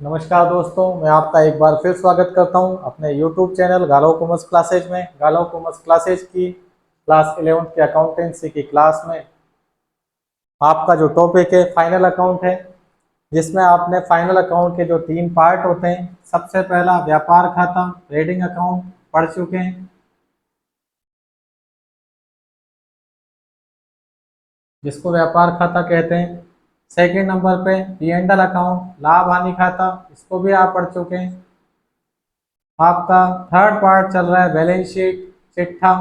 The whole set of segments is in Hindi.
नमस्कार दोस्तों, मैं आपका एक बार फिर स्वागत करता हूं अपने YouTube चैनल गालो कॉमर्स क्लासेज में। गालो कॉमर्स क्लासेज की क्लास 11th की अकाउंटेंसी की क्लास में आपका जो टॉपिक है फाइनल अकाउंट है, जिसमें आपने फाइनल अकाउंट के जो 3 पार्ट होते हैं, सबसे पहला व्यापार खाता ट्रेडिंग अकाउंट पढ़ चुके हैं, जिसको व्यापार खाता कहते हैं। सेकेंड नंबर पे P&L अकाउंट लाभ हानि खाता, इसको भी आप पढ़ चुके हैं। आपका थर्ड पार्ट चल रहा है बैलेंस शीट चिट्ठा,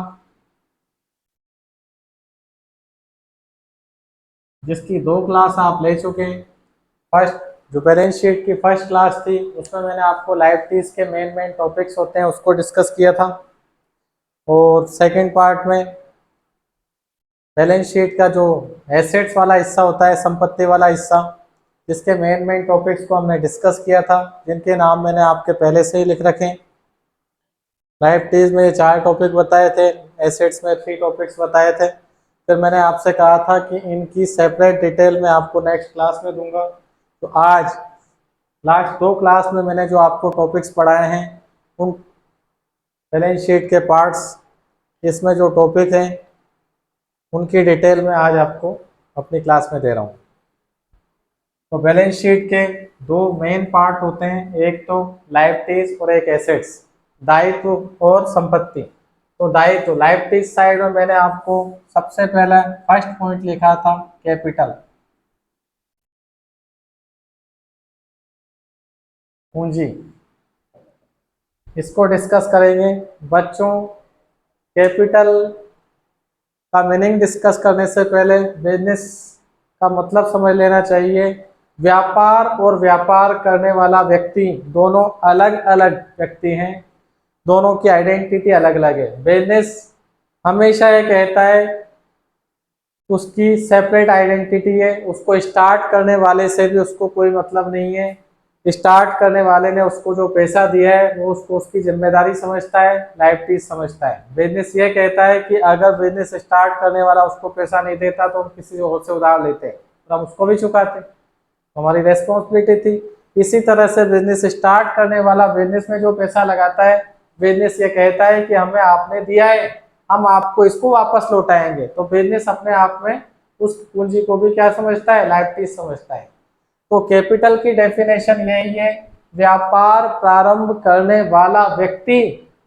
जिसकी 2 क्लास आप ले चुके हैं। फर्स्ट जो बैलेंस शीट की फर्स्ट क्लास थी, उसमें मैंने आपको लायबिलिटीज के मेन टॉपिक्स होते हैं उसको डिस्कस किया था। और सेकंड पार्ट में बैलेंस शीट का जो एसेट्स वाला हिस्सा होता है, संपत्ति वाला हिस्सा, जिसके मेन टॉपिक्स को हमने डिस्कस किया था, जिनके नाम मैंने आपके पहले से ही लिख रखे हैं। लायबिलिटीज में 4 टॉपिक बताए थे, एसेट्स में 3 टॉपिक्स बताए थे। फिर मैंने आपसे कहा था कि इनकी सेपरेट डिटेल मैं आपको नेक्स्ट क्लास में दूंगा। तो आज लास्ट 2 क्लास में मैंने जो आपको टॉपिक्स पढ़ाए हैं, उन बैलेंस शीट के पार्ट्स, इसमें जो टॉपिक हैं उनकी डिटेल में आज आपको अपनी क्लास में दे रहा हूँ। तो बैलेंस शीट के 2 मेन पार्ट होते हैं, एक तो लायबिलिटीज और एक एसेट्स, दायित्व और संपत्ति। तो दायित्व लायबिलिटीज साइड में मैंने आपको सबसे पहला फर्स्ट पॉइंट लिखा था कैपिटल, पूंजी। इसको डिस्कस करेंगे बच्चों। कैपिटल का मीनिंग डिस्कस करने से पहले बिजनेस का मतलब समझ लेना चाहिए। व्यापार और व्यापार करने वाला व्यक्ति दोनों अलग अलग व्यक्ति हैं, दोनों की आइडेंटिटी अलग अलग है। बिजनेस हमेशा ये कहता है उसकी सेपरेट आइडेंटिटी है, उसको स्टार्ट करने वाले से भी उसको कोई मतलब नहीं है। स्टार्ट करने वाले ने उसको जो पैसा दिया है वो उसको उसकी जिम्मेदारी समझता है, लायबिलिटी समझता है। बिजनेस ये कहता है कि अगर बिजनेस स्टार्ट करने वाला उसको पैसा नहीं देता तो हम किसी और से उधार लेते और हम उसको भी चुकाते, हमारी रेस्पॉन्सिबिलिटी थी। इसी तरह से बिजनेस स्टार्ट करने वाला बिजनेस में जो पैसा लगाता है, बिजनेस ये कहता है कि हमें आपने दिया है, हम आपको इसको वापस लौटाएंगे। तो बिजनेस अपने आप में उस पूंजी को भी क्या समझता है, लायबिलिटी समझता है। तो कैपिटल की डेफिनेशन यही है, व्यापार प्रारंभ करने वाला व्यक्ति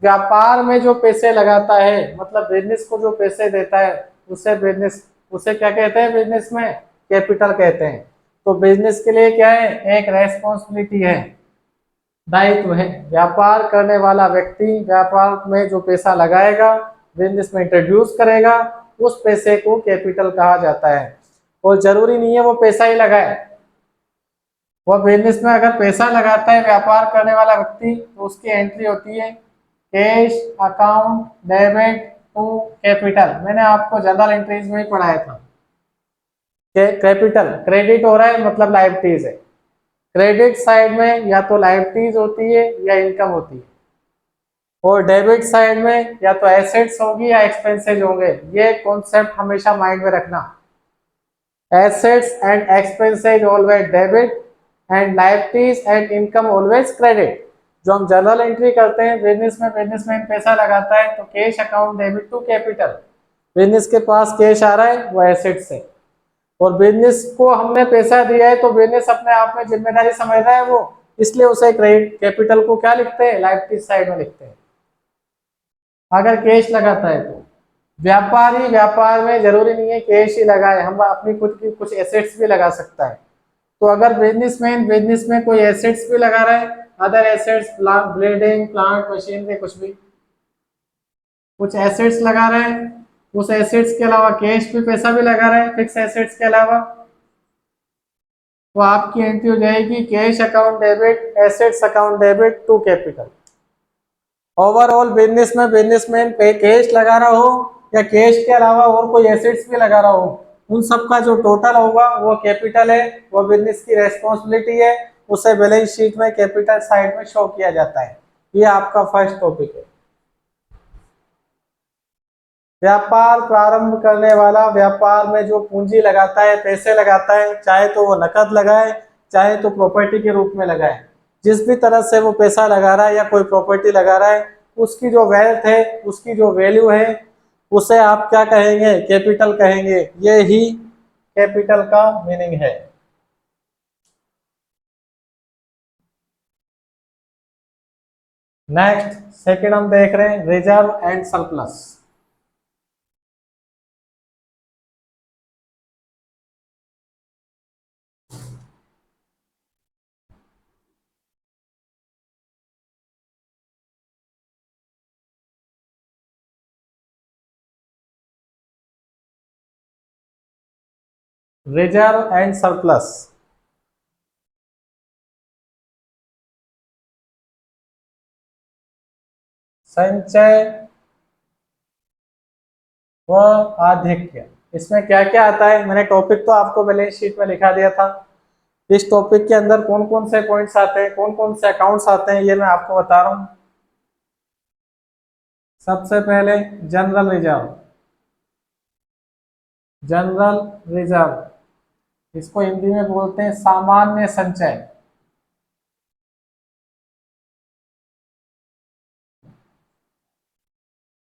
व्यापार में जो पैसे लगाता है, मतलब बिजनेस को जो पैसे देता है, उसे क्या कहते हैं, बिजनेस में कैपिटल कहते हैं। तो बिजनेस के लिए क्या है, एक रेस्पॉन्सिबिलिटी है, दायित्व है। व्यापार करने वाला व्यक्ति व्यापार में जो पैसा लगाएगा, बिजनेस में इंट्रोड्यूस करेगा, उस पैसे को कैपिटल कहा जाता है। और जरूरी नहीं है वो पैसा ही लगाए, वो बिजनेस में अगर पैसा लगाता है व्यापार करने वाला व्यक्ति, तो उसकी एंट्री होती है cash account debit to capital. मैंने आपको जनरल एंट्रीज में ही पढ़ाया था। कैपिटल क्रेडिट हो रहा है मतलब लायबिलिटीज है। क्रेडिट साइड में या तो लायबिलिटीज होती है या इनकम होती है, और डेबिट साइड में या तो एसेट्स होगी या एक्सपेंसेज होंगे। ये कॉन्सेप्ट हमेशा माइंड में रखना। Assets and expenses always debit and liabilities and income always credit. जो हम जर्नल एंट्री करते हैं, बिजनेसमैन पैसा लगाता है तो cash account debit to capital. Business के पास कैश आ रहा है, वो एसेट्स है, और बिजनेस को हमने पैसा दिया है तो बिजनेस अपने आप में जिम्मेदारी समझ रहा है वो, इसलिए उसे क्रेडिट कैपिटल को क्या लिखते हैं, लायबिलिटी साइड में लिखते हैं अगर कैश लगाता है तो। व्यापारी व्यापार में जरूरी नहीं है कैश ही लगाए, हम अपनी खुद की कुछ एसेट्स भी लगा सकता है। तो अगर बिजनेसमैन बिजनेस में कोई एसेट्स भी लगा रहा है, other assets, building plant machinery, कुछ एसेट्स लगा रहे हैं, उस एसेट्स के अलावा कैश भी पैसा भी लगा रहे हैं फिक्स एसेट्स के अलावा, तो आपकी एंट्री हो जाएगी cash account debit assets account debit to capital. Overall business में बिजनेसमैन पे कैश लगा रहा हो या कैश के अलावा और कोई एसेट्स भी लगा रहा हो, उन सब का जो टोटल होगा वो कैपिटल है, वो बिजनेस की रेस्पॉन्सिबिलिटी है, उसे बैलेंस शीट में कैपिटल साइड में शो किया जाता है। ये आपका फर्स्ट टॉपिक है। व्यापार प्रारंभ करने वाला व्यापार में जो पूंजी लगाता है, पैसे लगाता है, चाहे तो वो नकद लगाए चाहे तो प्रॉपर्टी के रूप में लगाए, जिस भी तरह से वो पैसा लगा रहा है या कोई प्रॉपर्टी लगा रहा है, उसकी जो वेल्थ है, उसकी जो वैल्यू है, उसे आप क्या कहेंगे? कैपिटल कहेंगे। ये ही कैपिटल का मीनिंग है। नेक्स्ट, सेकंड हम देख रहे हैं reserve and surplus. Reserve and surplus, संचय व आधिक्य। इसमें क्या क्या आता है? मैंने टॉपिक तो आपको बैलेंस शीट में लिखा दिया था। इस टॉपिक के अंदर कौन कौन से पॉइंट्स आते हैं, कौन कौन से अकाउंट्स आते हैं, ये मैं आपको बता रहा हूँ। सबसे पहले जनरल रिजर्व। जनरल रिजर्व, इसको हिंदी में बोलते हैं सामान्य संचय।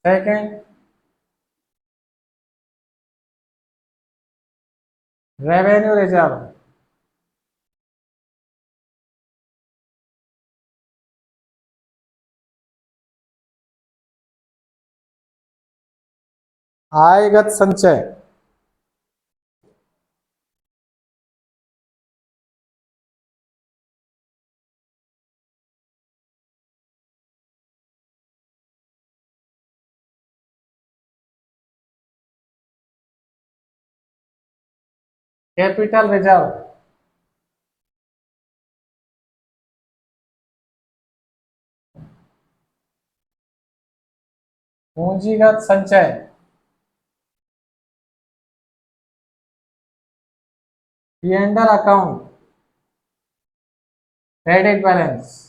Second, revenue reserve. आयगत संचय। Capital reserve. पूंजीगत संचय। P and L account, credit balance.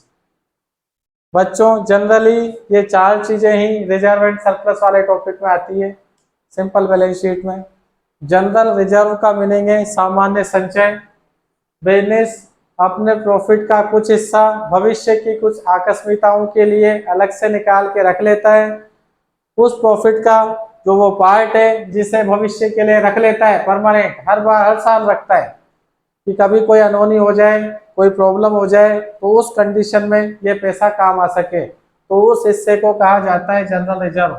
बच्चों जनरली ये चार चीजें ही रिजर्व एंड सरप्लस वाले टॉपिक में आती है, सिंपल बैलेंस शीट में। जनरल रिजर्व का मीनिंग है सामान्य संचय। बिजनेस अपने प्रॉफिट का कुछ हिस्सा भविष्य की कुछ आकस्मिकताओं के लिए अलग से निकाल के रख लेता है। उस प्रॉफिट का जो वो पार्ट है जिसे भविष्य के लिए रख लेता है, परमानेंट, हर बार हर साल रखता है कि कभी कोई अनहोनी हो जाए, कोई प्रॉब्लम हो जाए, तो उस कंडीशन में ये पैसा काम आ सके, तो उस हिस्से को कहा जाता है जनरल रिजर्व।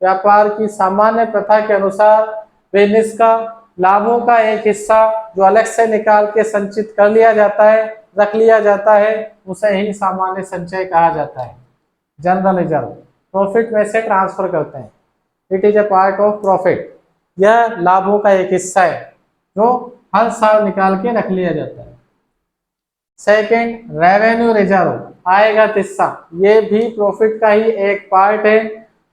व्यापार की सामान्य प्रथा के अनुसार बिजनेस का लाभों का एक हिस्सा जो अलग से निकाल के संचित कर लिया जाता है, रख लिया जाता है, उसे ही सामान्य संचय कहा जाता है, जनरल रिजर्व। प्रॉफिट में से ट्रांसफर करते हैं, it is a part of profit. यह लाभों का एक हिस्सा है जो हर साल निकाल के रख लिया जाता है। सेकंड, रेवेन्यू रिजर्व, आयगत हिस्सा। ये भी प्रॉफिट का ही एक पार्ट है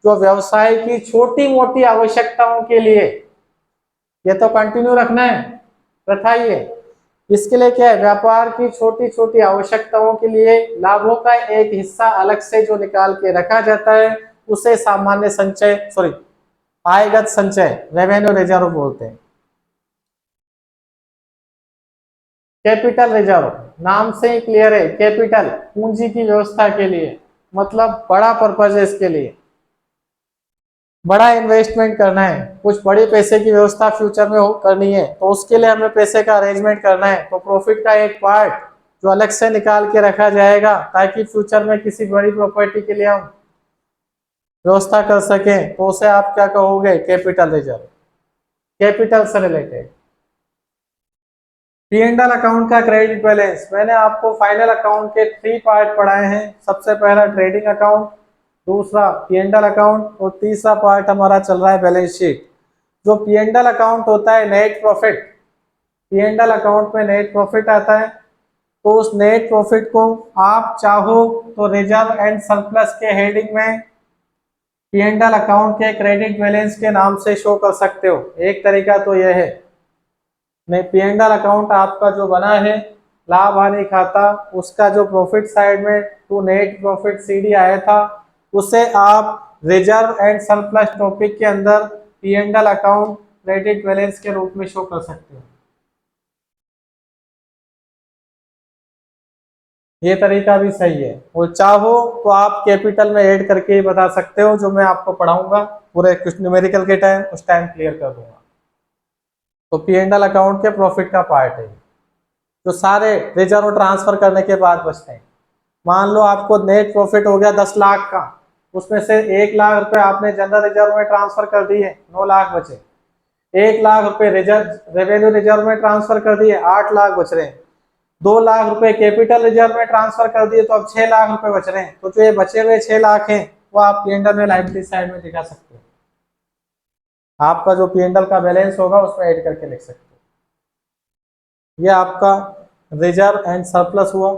जो व्यवसाय की छोटी मोटी आवश्यकताओं के लिए, ये तो कंटिन्यू रखना है, प्रथा ही है। इसके लिए क्या है? व्यापार की छोटी छोटी आवश्यकताओं के लिए लाभों का एक हिस्सा अलग से जो निकाल के रखा जाता है, उसे सामान्य संचय, सॉरी, आयगत संचय, रेवेन्यू रिजर्व बोलते हैं। कैपिटल रिजर्व, नाम से ही क्लियर है, कैपिटल पूंजी की व्यवस्था के लिए, मतलब बड़ा पर्पज है, इसके लिए बड़ा इन्वेस्टमेंट करना है, कुछ बड़े पैसे की व्यवस्था फ्यूचर में करनी है, तो उसके लिए हमें पैसे का अरेंजमेंट करना है, तो प्रॉफिट का एक पार्ट जो अलग से निकाल के रखा जाएगा ताकि फ्यूचर में किसी बड़ी प्रॉपर्टी के लिए हम व्यवस्था कर सकें, तो उसे आप क्या कहोगे? Capital reserve. कैपिटल से रिलेटेड पी&एल अकाउंट का क्रेडिट बैलेंस, मैंने आपको फाइनल अकाउंट के 3 पार्ट पढ़ाए हैं। सबसे पहला ट्रेडिंग अकाउंट, दूसरा पी&एल अकाउंट, और तीसरा पार्ट हमारा चल रहा है बैलेंस शीट। जो पी&एल अकाउंट होता है, नेट प्रॉफिट, पी&एल अकाउंट में नेट प्रॉफिट आता है, तो उस नेट प्रॉफिट को आप चाहो तो रिजर्व एंड सरप्लस के हेडिंग में पी&एल अकाउंट के क्रेडिट बैलेंस के नाम से शो कर सकते हो। एक तरीका तो यह है। नहीं, पी&एल अकाउंट आपका जो बना है लाभ हानि खाता, उसका जो प्रॉफिट साइड में टू नेट प्रॉफिट सीडी आया था, उसे आप रिजर्व एंड सरप्लस टॉपिक के अंदर पी&एल अकाउंट क्रेडिट बैलेंस के रूप में शो कर सकते हो। ये तरीका भी सही है। और चाहो तो आप कैपिटल में ऐड करके ही बता सकते हो, जो मैं आपको पढ़ाऊंगा पूरे कुछ न्यूमेरिकल के टाइम उस टाइम क्लियर कर दूंगा। तो पी एंड एल अकाउंट के प्रॉफिट का पार्ट है जो सारे रिजर्व ट्रांसफर करने के बाद बचते हैं। मान लो आपको नेट प्रॉफिट हो गया 10 लाख का, उसमें से 1 लाख रुपए आपने जनरल रिजर्व में ट्रांसफर कर दिए, 9 लाख बचे। 1 लाख रुपए रिजर्व रेवेन्यू रिजर्व में ट्रांसफर कर दिए, 8 लाख बच रहे हैं। 2 लाख रुपए कैपिटल रिजर्व में ट्रांसफर कर दिए तो अब 6 लाख रुपए बच रहे हैं। तो जो ये बचे हुए 6 लाख हैं वो आप पी में लाइबिलिटी साइड में दिखा सकते हो। आपका जो पी का बैलेंस होगा उसमें ऐड करके लिख सकते हो। ये आपका रिजर्व एंड सरप्लस हुआ।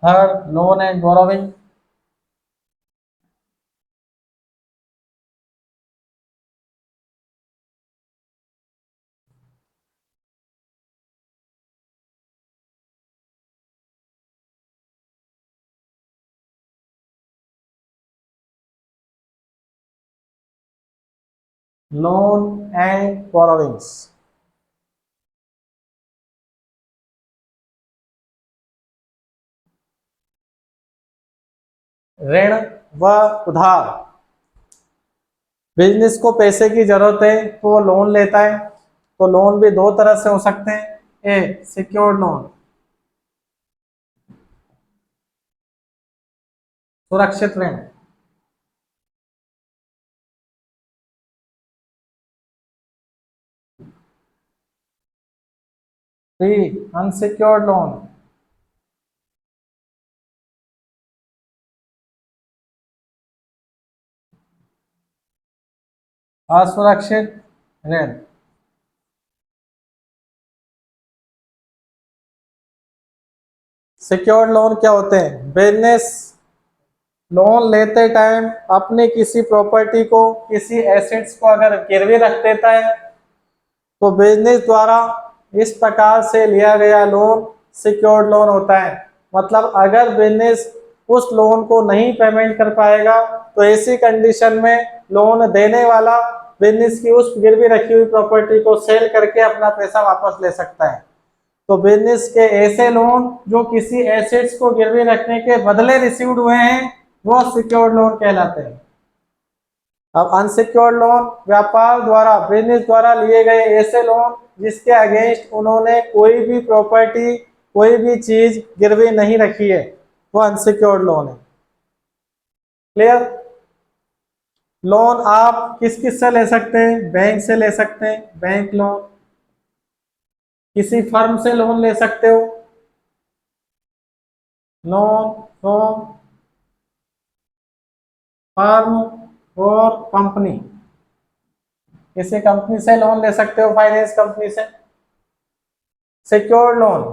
Third, loan and borrowing. Loan and borrowings. ऋण व उधार। बिजनेस को पैसे की जरूरत है तो वो लोन लेता है। तो लोन भी दो तरह से हो सकते हैं। ए, सिक्योर्ड लोन, सुरक्षित ऋण। B, unsecured loan. असुरक्षित ऋण। सिक्योर्ड लोन क्या होते हैं? बिजनेस लोन लेते टाइम अपने किसी प्रॉपर्टी को, किसी एसेट्स को अगर गिरवी रख देता है तो बिजनेस द्वारा इस प्रकार से लिया गया लोन सिक्योर्ड लोन होता है। मतलब अगर बिजनेस उस लोन को नहीं पेमेंट कर पाएगा तो ऐसी कंडीशन में लोन देने वाला बिजनेस की उस गिरवी रखी हुई प्रॉपर्टी को सेल करके अपना पैसा वापस ले सकता है। तो बिजनेस के ऐसे लोन जो किसी एसेट्स को गिरवी रखने के बदले रिसीव्ड हुए हैं वो सिक्योर्ड लोन कहलाते हैं। अब अनसिक्योर्ड लोन व्यापार द्वारा, बिजनेस द्वारा लिए गए ऐसे लोन जिसके अगेंस्ट उन्होंने कोई भी प्रॉपर्टी, कोई भी चीज गिरवी नहीं रखी है, वो अनसिक्योर्ड लोन है। क्लियर? लोन आप किस किस से ले सकते हैं? बैंक से ले सकते हैं, बैंक लोन। किसी फर्म से लोन ले सकते हो, लोन फ्रॉम फर्म और कंपनी। किसी कंपनी से लोन ले सकते हो, फाइनेंस कंपनी से। सिक्योर्ड लोन,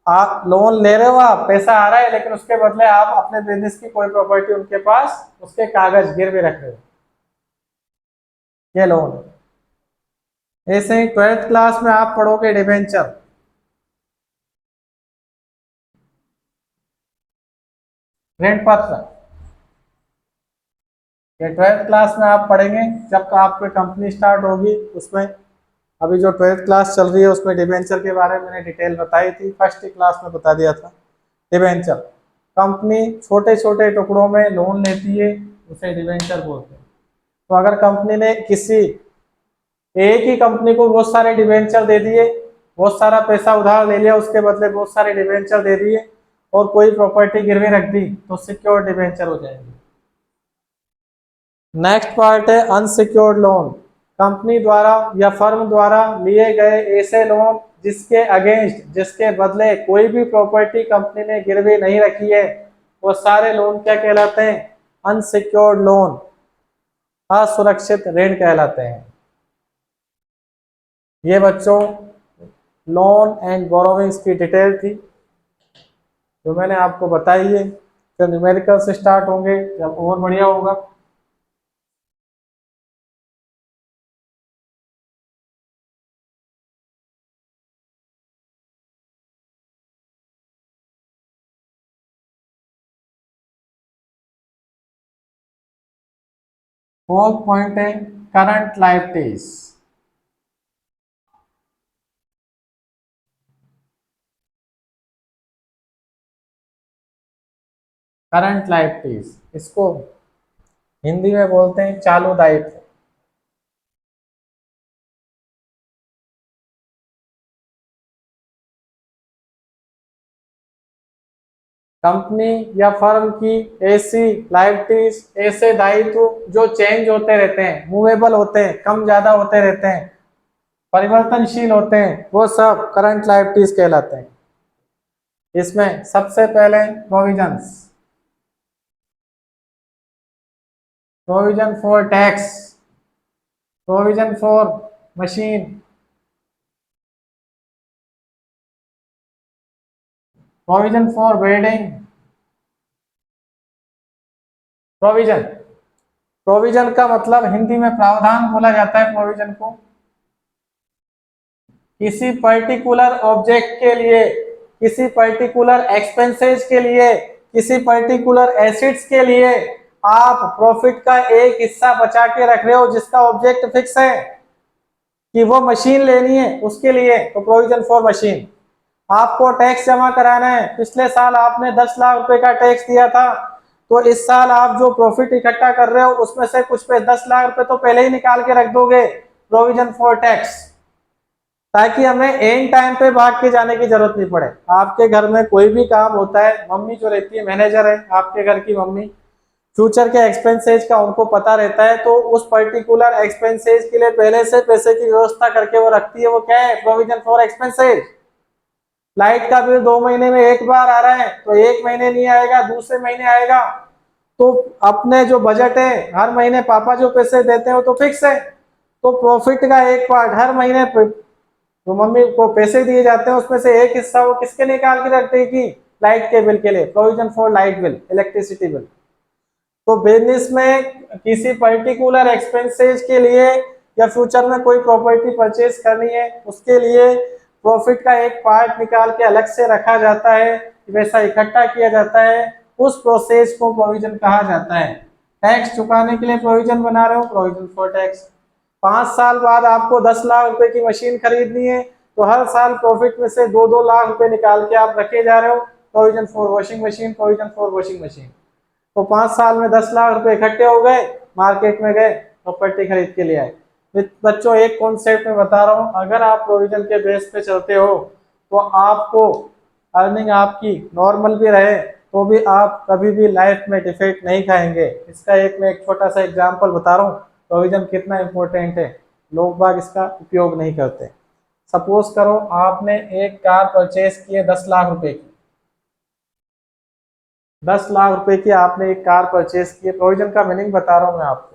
आप लोन ले रहे हो, आप पैसा आ रहा है लेकिन उसके बदले आप अपने बिजनेस की कोई प्रॉपर्टी उनके पास, उसके कागज गिरवी रख रहे हो, ये लोन है। ऐसे ही 12th क्लास में आप पढ़ोगे डिबेंचर, ऋण पत्र। ये 12th क्लास में आप पढ़ेंगे जब आपकी कंपनी स्टार्ट होगी उसमें। अभी जो 12th क्लास चल रही है उसमें डिबेंचर के बारे में मैंने डिटेल बताई थी, फर्स्ट क्लास में बता दिया था। डिबेंचर, कंपनी छोटे छोटे टुकड़ों में लोन लेती है, उसे डिबेंचर बोलते हैं। तो अगर कंपनी ने किसी एक ही कंपनी को बहुत सारे डिबेंचर दे दिए, बहुत सारा पैसा उधार ले लिया, उसके बदले बहुत सारे डिबेंचर दे दिए और कोई प्रॉपर्टी गिरवी रख दी, तो सिक्योर्ड डिबेंचर हो जाएगी। नेक्स्ट पार्ट है अनसिक्योर्ड लोन। कंपनी द्वारा या फर्म द्वारा लिए गए ऐसे लोन जिसके अगेंस्ट, जिसके बदले कोई भी प्रॉपर्टी कंपनी ने गिरवी नहीं रखी है, वो सारे लोन क्या कहलाते हैं? अनसिक्योर्ड लोन, असुरक्षित ऋण कहलाते हैं। ये बच्चों लोन एंड बोरोविंग्स की डिटेल थी जो मैंने आपको बताई है। जब न्यूमेरिकल से स्टार्ट होंगे जब और बढ़िया होगा। 4th पॉइंट है करंट लायबिलिटीज। करंट लायबिलिटीज, इसको हिंदी में बोलते हैं चालू दायित्व। कंपनी या फर्म की ऐसी लायबिलिटीज, ऐसे दायित्व जो चेंज होते रहते हैं, मूवेबल होते हैं, कम ज्यादा होते रहते हैं, परिवर्तनशील होते हैं, वो सब करंट लायबिलिटीज कहलाते हैं। इसमें सबसे पहले provisions, provision for tax, provision for machine, provision for wedding. Provision, provision का मतलब हिंदी में प्रावधान बोला जाता है। प्रोविजन को किसी पर्टिकुलर ऑब्जेक्ट के लिए, किसी पर्टिकुलर एक्सपेंसेस के लिए, किसी पर्टिकुलर एसेट्स के लिए आप प्रॉफिट का एक हिस्सा बचा के रख रहे हो जिसका ऑब्जेक्ट फिक्स है कि वो मशीन लेनी है उसके लिए, तो प्रोविजन फॉर मशीन। आपको टैक्स जमा कराना है, पिछले साल आपने 10 लाख रुपए का टैक्स दिया था, तो इस साल आप जो प्रॉफिट इकट्ठा कर रहे हो उसमें से कुछ पे 10 लाख रुपए तो पहले ही निकाल के रख दोगे, प्रोविजन फॉर टैक्स, ताकि हमें एंड टाइम पे भाग के जाने की जरूरत नहीं पड़े। आपके घर में कोई भी काम होता है, मम्मी जो रहती है मैनेजर है आपके घर की मम्मी, फ्यूचर के एक्सपेंसेज का उनको पता रहता है, तो उस पर्टिकुलर एक्सपेंसेज के लिए पहले से पैसे की व्यवस्था करके वो रखती है। वो क्या है? Provision for expenses. लाइट का बिल 2 महीने में एक बार आ रहा है तो 1 महीने नहीं आएगा, दूसरे महीने आएगा, तो अपने जो बजट है हर महीने पापा जो पैसे देते हैं वो तो फिक्स है, तो प्रॉफिट का एक पार्ट हर महीने तो मम्मी को पैसे दिए जाते हैं, उसमें से एक हिस्सा वो किसके निकाल के रखते हैं कि लाइट के बिल के लिए, provision for light bill, electricity bill. तो बिजनेस में किसी पर्टिकुलर एक्सपेंसेस के लिए या फ्यूचर में कोई प्रॉपर्टी परचेज करनी है उसके लिए प्रॉफिट का एक पार्ट निकाल के अलग से रखा जाता है, वैसा इकट्ठा किया जाता है, उस प्रोसेस को प्रोविजन कहा जाता है। टैक्स चुकाने के लिए प्रोविजन बना रहे हो, प्रोविजन फॉर टैक्स। 5 साल बाद आपको 10 लाख रुपए की मशीन खरीदनी है, तो हर साल प्रॉफिट में से 2-2 लाख रुपए निकाल के आप रखे जा रहे हो, provision for washing machine, provision for washing machine. तो 5 साल में 10 लाख रुपए इकट्ठे हो गए, मार्केट में गए, प्रॉपर्टी खरीद के ले आए। बच्चों एक कॉन्सेप्ट में बता रहा हूँ, अगर आप प्रोविजन के बेस पे चलते हो तो आपको अर्निंग आपकी नॉर्मल भी रहे तो भी आप कभी भी लाइफ में डिफेक्ट नहीं खाएंगे। इसका मैं एक छोटा सा एग्जांपल बता रहा हूँ, प्रोविजन कितना इंपॉर्टेंट है, लोग बाग इसका उपयोग नहीं करते। सपोज करो आपने एक कार परचेज की है 10 लाख रुपए की, 10 लाख रुपए की आपने एक कार परचेज की है। प्रोविजन का मीनिंग बता रहा हूँ मैं आपको।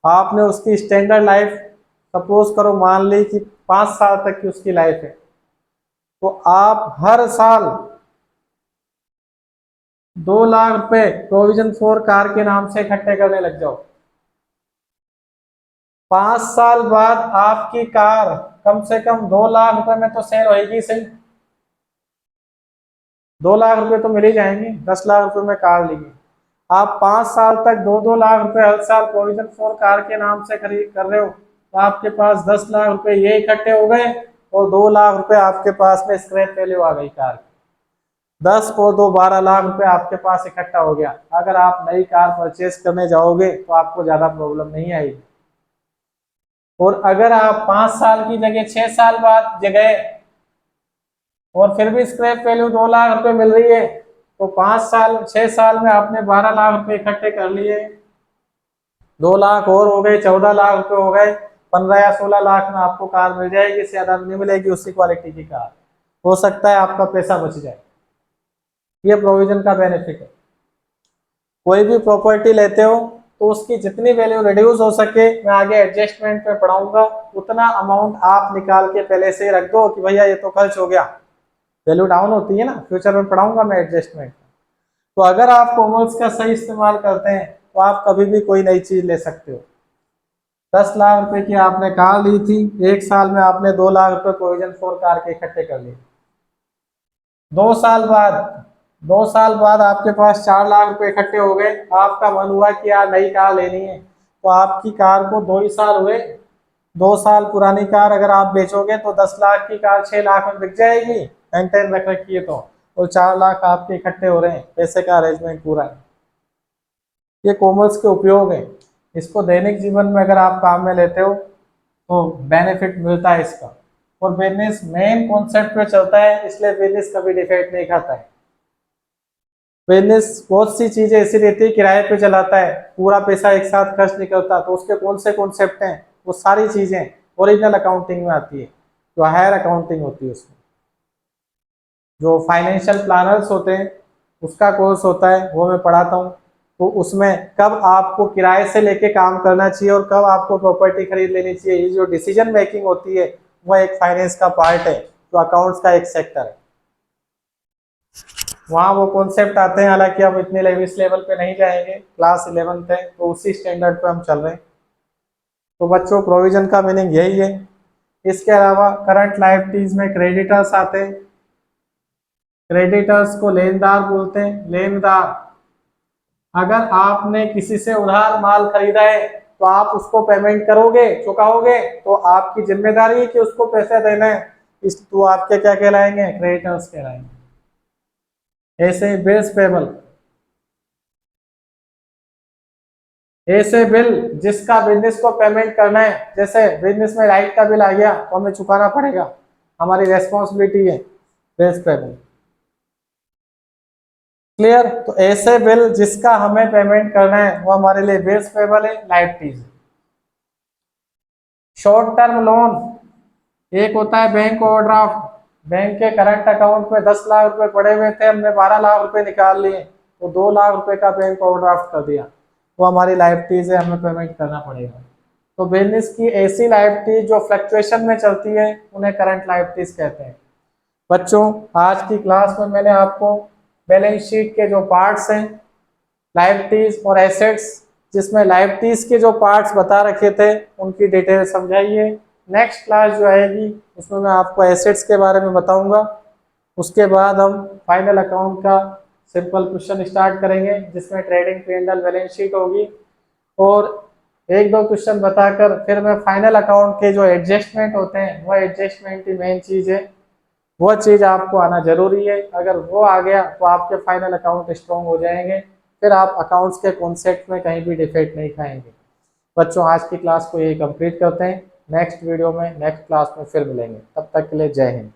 आपने उसकी स्टैंडर्ड लाइफ सपोज करो मान ली कि 5 साल तक की उसकी लाइफ है, तो आप हर साल 2 लाख रुपए प्रोविजन फॉर कार के नाम से इकट्ठे करने लग जाओ। 5 साल बाद आपकी कार कम से कम 2 लाख रुपए में तो सेल होगी सही, 2 लाख रुपए तो मिल ही जाएंगे, 10 लाख रुपए में कार लेगी। आप 5 साल तक 2-2 लाख रुपए हर साल प्रोविजन फॉर कार के नाम से खरीद कर रहे हो, तो आपके पास 10 लाख रुपए ये इकट्ठे हो गए और 2 लाख रुपए आपके पास में स्क्रैप वैल्यू आ गई कार की। 10 और 2 12 लाख रुपए आपके पास इकट्ठा हो गया। अगर आप नई कार परचेज करने जाओगे तो आपको ज्यादा प्रॉब्लम नहीं आएगी। और अगर आप 5 साल की जगह 6 साल बाद जगह और फिर भी स्क्रैप वैल्यू 2 लाख रुपए मिल रही है, तो 6 साल में आपने 12 लाख रुपए इकट्ठे कर लिए, 2 लाख और हो गए, 14 लाख रुपए हो गए, 15 या 16 लाख में आपको कार मिल जाएगी, इससे ज्यादा नहीं मिलेगी उसी क्वालिटी की कार। हो सकता है आपका पैसा बच जाए। ये प्रोविजन का बेनिफिट है। कोई भी प्रॉपर्टी लेते हो तो उसकी जितनी वैल्यू रिड्यूस हो सके, मैं आगे एडजस्टमेंट पे पढ़ाऊंगा, उतना अमाउंट आप निकाल के पहले से ही रख दो कि भैया ये तो खर्च हो गया, वैल्यू डाउन होती है ना, फ्यूचर में पढ़ाऊंगा मैं एडजस्टमेंट। तो अगर आप कॉमर्स का सही इस्तेमाल करते हैं तो आप कभी भी कोई नई चीज ले सकते हो। 10 लाख रुपए की आपने कार ली थी, एक साल में आपने 2 लाख रुपए प्रोविजन फॉर कार के इकट्ठे कर लिए। 2 साल बाद आपके पास 4 लाख रुपए इकट्ठे हो गए, आपका मन हुआ कि यार नई कार लेनी है, तो आपकी कार को 2 ही साल हुए, 2 साल पुरानी कार अगर आप बेचोगे तो 10 लाख की कार 6 लाख में बिक जाएगी, मेंटेन रख रखी है तो, और 4 लाख आपके इकट्ठे हो रहे हैं, पैसे का अरेंजमेंट पूरा है। ये कॉमर्स के उपयोग है। इसको दैनिक जीवन में अगर आप काम में लेते हो तो बेनिफिट मिलता है इसका। और बिजनेस मेन कॉन्सेप्ट पे चलता है, इसलिए बिजनेस कभी डिफेक्ट नहीं खाता है। बिजनेस बहुत सी चीजें ऐसी रहती है किराए पे चलाता है, पूरा पैसा एक साथ खर्च नहीं करता, तो उसके कौन से कॉन्सेप्ट हैं, वो सारी चीजें ओरिजिनल अकाउंटिंग में आती है, जो हायर अकाउंटिंग होती है उसमें। जो फाइनेंशियल प्लानर्स होते हैं उसका कोर्स होता है, वो मैं पढ़ाता हूँ। तो उसमें कब आपको किराए से लेके काम करना चाहिए और कब आपको प्रॉपर्टी खरीद लेनी चाहिए, ये जो डिसीजन मेकिंग होती है वह एक फाइनेंस का पार्ट है, जो अकाउंट्स का एक सेक्टर है। वहाँ वो कॉन्सेप्ट आते हैं, हालांकि हम इतने इस लेवल पे नहीं जाएंगे, क्लास 11th है तो उसी स्टैंडर्ड पे हम चल रहे हैं। तो बच्चों प्रोविजन का मीनिंग यही है। इसके अलावा करंट लायबिलिटीज में क्रेडिटर्स आते हैं। क्रेडिटर्स को लेनदार बोलते हैं। लेनदार, अगर आपने किसी से उधार माल खरीदा है तो आप उसको पेमेंट करोगे, चुकाओगे, तो आपकी जिम्मेदारी है कि उसको पैसे देना है। इस तो आपके क्या कहलाएंगे, क्रेडिटर्स कहलाएंगे। ऐसे बिल्स पेबल, ऐसे बिल जिसका बिजनेस को पेमेंट करना है, जैसे बिजनेस में लाइट का बिल आ गया तो हमें चुकाना पड़ेगा, हमारी रेस्पॉन्सिबिलिटी है, बिल्स पेबल। क्लियर? तो ऐसे बिल जिसका हमें पेमेंट करना है वो हमारे लिए बिल्स पेबल है, लायबिलिटीज। शॉर्ट टर्म लोन, एक होता है बैंक ओवरड्राफ्ट। बैंक के करंट अकाउंट में 10 लाख रुपए पड़े हुए थे, हमने 12 लाख रुपए निकाल लिए, तो 2 लाख रुपए का बैंक ओवरड्राफ्ट कर दिया, वो हमारी लायबिलिटीज है, हमें पेमेंट करना पड़ेगा। तो बिजनेस की ऐसी लायबिलिटीज जो फ्लक्चुएशन में चलती है उन्हें करंट लायबिलिटीज कहते हैं। बच्चों आज की क्लास में मैंने आपको बैलेंस शीट के जो पार्ट्स हैं, लायबिलिटीज और एसेट्स, जिसमें लायबिलिटीज के जो पार्ट्स बता रखे थे उनकी डिटेल समझाइए। नेक्स्ट क्लास जो आएगी उसमें मैं आपको एसेट्स के बारे में बताऊंगा। उसके बाद हम फाइनल अकाउंट का सिंपल क्वेश्चन स्टार्ट करेंगे, जिसमें ट्रेडिंग P&L बैलेंस शीट होगी, और एक दो क्वेश्चन बताकर फिर मैं फाइनल अकाउंट के जो एडजस्टमेंट होते हैं, वह एडजस्टमेंट की मेन चीज है, वह चीज आपको आना जरूरी है। अगर वो आ गया तो आपके फाइनल अकाउंट स्ट्रॉन्ग हो जाएंगे, फिर आप अकाउंट्स के कॉन्सेप्ट में कहीं भी डिफेक्ट नहीं खाएंगे। बच्चों आज की क्लास को यही कंप्लीट करते हैं, नेक्स्ट वीडियो में नेक्स्ट क्लास में फिर मिलेंगे, तब तक के लिए जय हिंद।